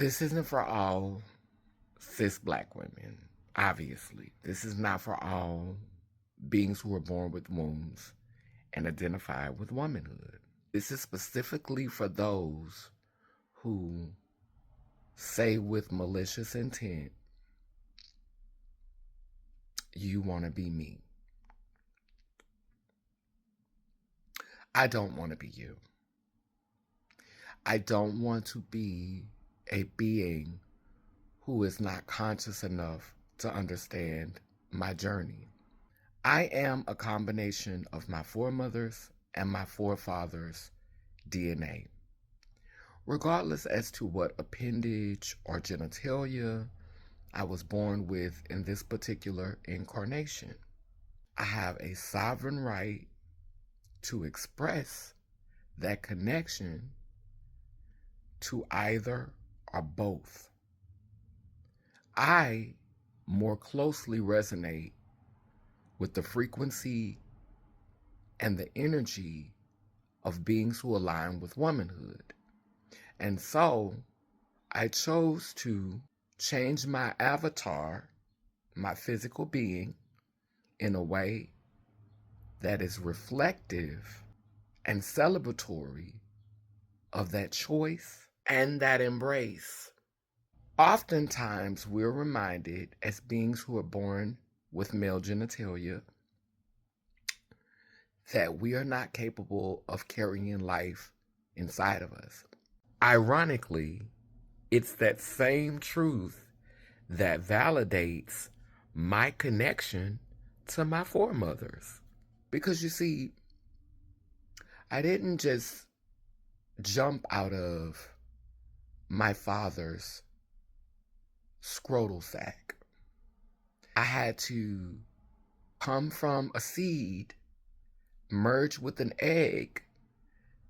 This isn't for all cis black women, obviously. This is not for all beings who are born with wombs and identify with womanhood. This is specifically for those who say with malicious intent, you want to be me. I don't want to be you. I don't want to be a being who is not conscious enough to understand my journey. I am a combination of my foremothers and my forefathers' DNA. Regardless as to what appendage or genitalia I was born with in this particular incarnation, I have a sovereign right to express that connection to either or both. I more closely resonate with the frequency and the energy of beings who align with womanhood. And so I chose to change my avatar, my physical being, in a way that is reflective and celebratory of that choice and that embrace. Oftentimes, we're reminded as beings who are born with male genitalia that we are not capable of carrying life inside of us. Ironically, it's that same truth that validates my connection to my foremothers. Because you see, I didn't just jump out of my father's scrotal sac. I had to come from a seed, merge with an egg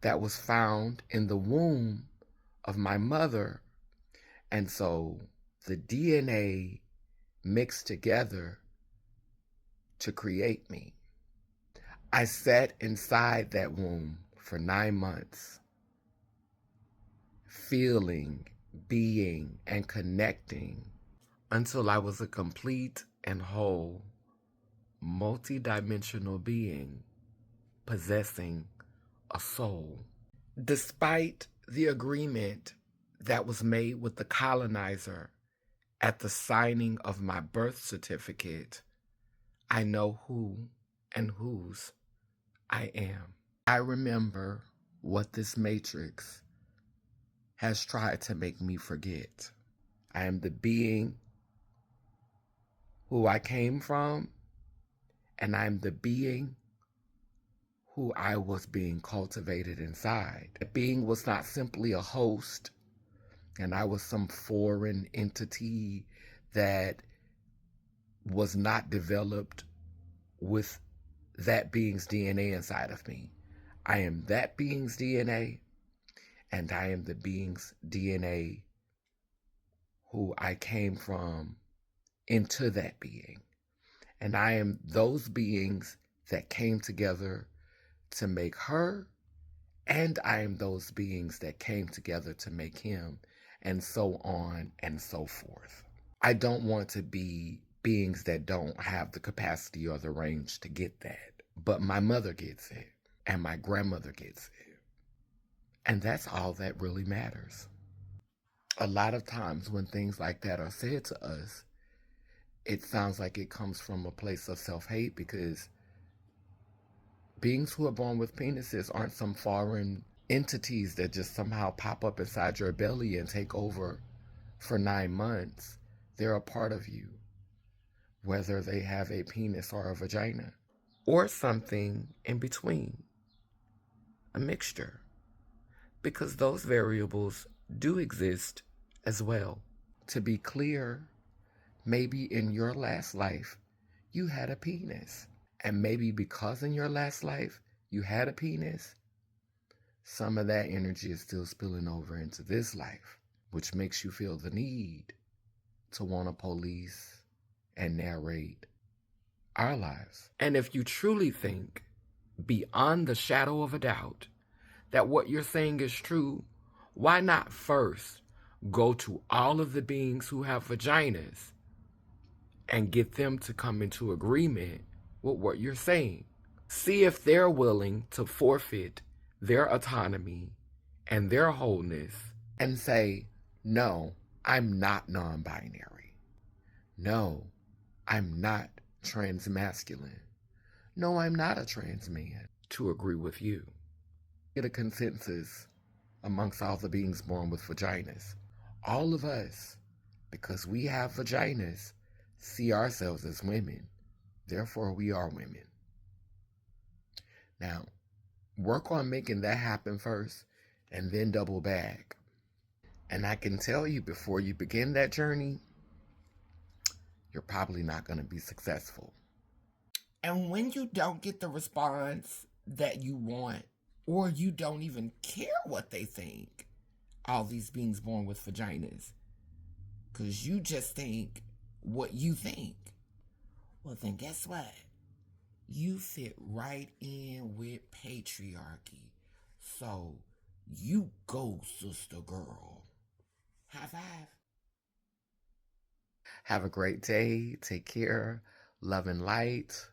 that was found in the womb of my mother. And so the DNA mixed together to create me. I sat inside that womb for 9 months, feeling, being, and connecting until I was a complete and whole, multidimensional being possessing a soul. Despite the agreement that was made with the colonizer at the signing of my birth certificate, I know who and whose I am. I remember what this matrix has tried to make me forget. I am the being who I came from, and I'm the being who I was being cultivated inside. The being was not simply a host, and I was some foreign entity that was not developed with that being's DNA inside of me. I am that being's DNA, and I am the being's DNA who I came from into that being. And I am those beings that came together to make her, and I am those beings that came together to make him, and so on and so forth. I don't want to be beings that don't have the capacity or the range to get that. But my mother gets it, and my grandmother gets it. And that's all that really matters. A lot of times when things like that are said to us, it sounds like it comes from a place of self-hate, because beings who are born with penises aren't some foreign entities that just somehow pop up inside your belly and take over for 9 months. They're a part of you, whether they have a penis or a vagina, or something in between, a mixture, because those variables do exist as well. To be clear, maybe in your last life, you had a penis. And maybe because in your last life, you had a penis, some of that energy is still spilling over into this life, which makes you feel the need to want to police and narrate our lives. And if you truly think, beyond the shadow of a doubt, that what you're saying is true, why not first go to all of the beings who have vaginas and get them to come into agreement with what you're saying. See if they're willing to forfeit their autonomy and their wholeness and say, no, I'm not non-binary. No, I'm not transmasculine. No, I'm not a trans man, to agree with you. Get a consensus amongst all the beings born with vaginas. All of us, because we have vaginas, see ourselves as women. Therefore, we are women. Now, work on making that happen first and then double back. And I can tell you, before you begin that journey, you're probably not going to be successful. And when you don't get the response that you want, or you don't even care what they think, all these beings born with vaginas, because you just think what you think, well, then guess what? You fit right in with patriarchy. So you go, sister girl. High five. Have a great day. Take care. Love and light.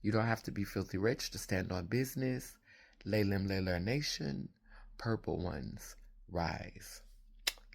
You don't have to be filthy rich to stand on business. Laylim Layler Nation. Purple ones rise.